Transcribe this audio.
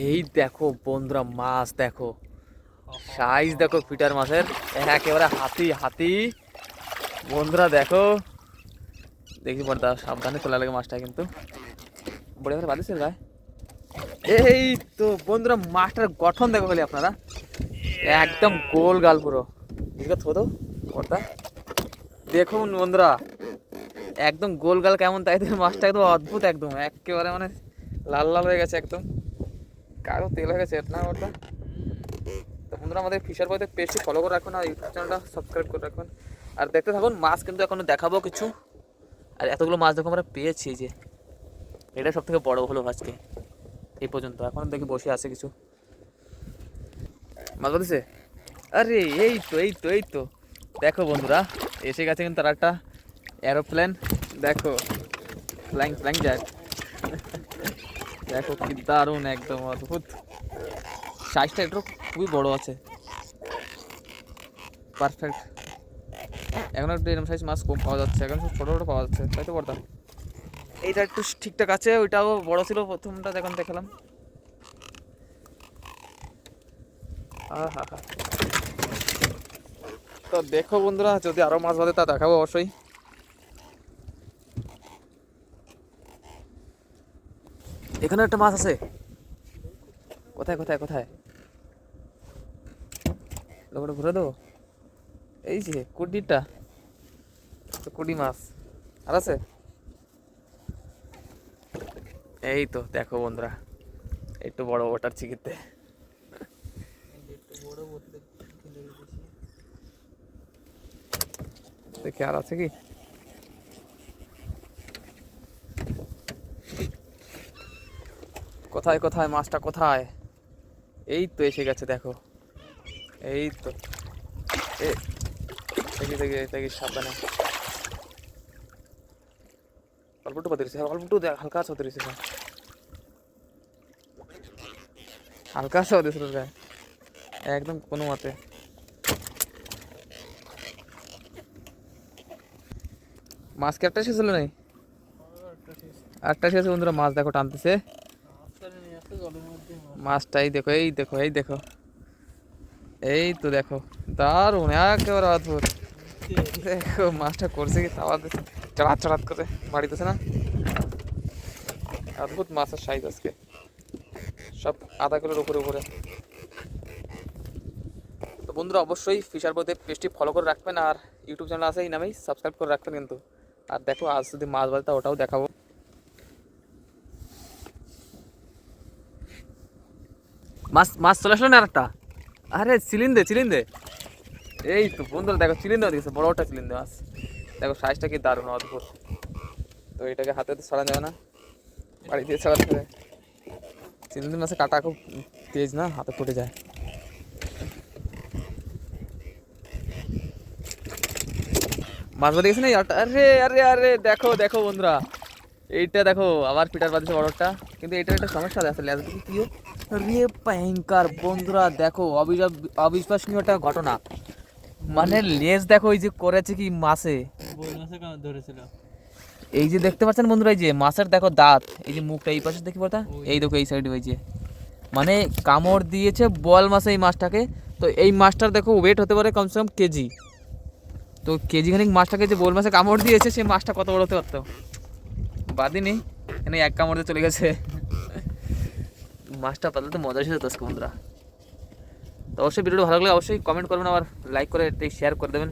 এই দেখো বন্ধুরা, মাছ দেখো, সাইজ দেখো ফিটার মাছের, একেবারে হাতি হাতি। বন্ধুরা দেখো, দেখি পড়তা, সাবধানে তোলা লাগে মাছটা, কিন্তু বড় করে বাঁধিস গায়ে। এই তো বন্ধুরা, মাছটার গঠন দেখো খালি আপনারা, একদম গোল গাল পুরো। এদিকে থো তো পড়তা, দেখুন বন্ধুরা, একদম গোল গাল কেমন, তাই মাছটা একদম অদ্ভুত, একদম একেবারে মানে লাল লাল হয়ে গেছে একদম, কারো তেল হয়ে গেছে না ওটা। তো বন্ধুরা, আমাদের ফিশার বয়তে পেজটি ফলো করে রাখবেন আর ইউটিউব চ্যানেলটা সাবস্ক্রাইব করে রাখবেন, আর দেখতে থাকুন। মাছ কিন্তু এখন দেখাবো কিছু, আর এতগুলো মাছ দেখো আমরা পেয়েছি, যে এটা সব থেকে বড় হলো আজকে এই পর্যন্ত। এখন দেখি বসে আছে কিছু মাছ বলতেছে। আরে এই তো দেখো বন্ধুরা, এসে গেছে কিন্তু তার একটা এরোপ্লেন, দেখো ফ্লাইং ফ্লাইং জ্যাট। দেখো কি দারুণ, একদম অদ্ভুত সাইজটা, একটু খুবই বড় আছে, পারফেক্ট। এখন একটু এরকম সাইজ মাছ কম পাওয়া যাচ্ছে, এখন সব ছোটো ছোটো পাওয়া যাচ্ছে, তাই তো পড়তাম। এইটা একটু ঠিকঠাক আছে, ওইটাও বড় ছিল প্রথমটা, এখন দেখালাম। হা হা। তো দেখো বন্ধুরা, যদি আরো মাছ বাঁধে তা দেখাবো অবশ্যই। এখানে একটা মাছ আছে, কোথায় কোথায় কোথায়, লোকটা ঘুরে দেবো। এই যে কুডিটা, কুডি মাছ আর আছে। এই তো দেখো বন্ধুরা, একটু বড় ওটার চিকিতে, দেখি আর আছে কি। কোথায় কোথায় মাছটা কোথায়, এই তো এসে গেছে দেখো, এই তো। দেখি দেখি দেখি, সাবধানে, অল্প একটু পাতে অল্প একটু দেখ, হালকা আছে হতে রয়েছে, হালকা আছে হতে গায়ে, একদম কোনো মতে। মাছ কি একটা শেষ হলো নাই, একটা শেষ বন্ধুরা, মাছ দেখো টানতেছে মাছটাই, দেখো এই দেখো এই দেখো, এই তো দেখো, দারুণ একেবারে অদ্ভুত। দেখো মাছটা করছে কি, তাওয়া চড়াত চড়াত করে বাড়িতেছে না, অদ্ভুত মাছের সাইজ আজকে, সব আধা কিলোর উপরে উপরে। তো বন্ধুরা, অবশ্যই ফিশার বইতে পেজটি ফলো করে রাখবেন, আর ইউটিউব চ্যানেল আছে এই নামেই, সাবস্ক্রাইব করে রাখবেন কিন্তু। আর দেখো, আজ যদি মাছ বাজে ওটাও দেখাবো। মাছ মাছ চলে আসলো না আরেকটা, আরে চিলিন্দে। এই তো বন্ধুরা দেখো, চিলিন্দে দেখছে, বড় একটা চিলিন্দে মাছ, দেখো সাইজটা কি দারুণ অদ্ভুত। তো এটাকে হাতে তো ছাড়া যাবে না, বাড়ি দিয়ে ছাড়াতে হবে। চিলিন্দে মাছে কাটা খুব তেজ না, হাতে ফুটে যায়। মাছ বাঁধে গেছে না, আরে আরে আরে, দেখো দেখো বন্ধুরা, এইটা দেখো আবার পিটার বাঁধছে বড়টা, কিন্তু এটার একটা সমস্যা আছে, লেজ দেখি কি রে ভয়ঙ্কর বন্ধুরা, দেখো অবিশ্বাসনীয় একটা ঘটনা, মানে লেজ দেখো এই যে করেছে কি মাছে, ধরেছিল। এই যে দেখতে পাচ্ছেন বন্ধুরা, এই যে মাছের দেখো দাঁত, এই যে মুখটা এই পাশে দেখি পারতা, এই দেখো এই সাইডে, ওই যে মানে কামড় দিয়েছে বল মাছে এই মাছটাকে। তো এই মাছটার দেখো ওয়েট হতে পারে কমসে কম কেজি, তো কেজি খানিক মাছটাকে যে বোল মাছে কামড় দিয়েছে, সে মাছটা কত বড় হতে পারতো, বাদই নেই, এখানে এক কামড় দিয়ে চলে গেছে। মাছটা পাতলে তো মজা ছিল দশ বন্ধুরা। তো অবশ্যই ভিডিওটা ভালো লাগলে অবশ্যই কমেন্ট করবেন, আবার লাইক করে শেয়ার করে দেবেন।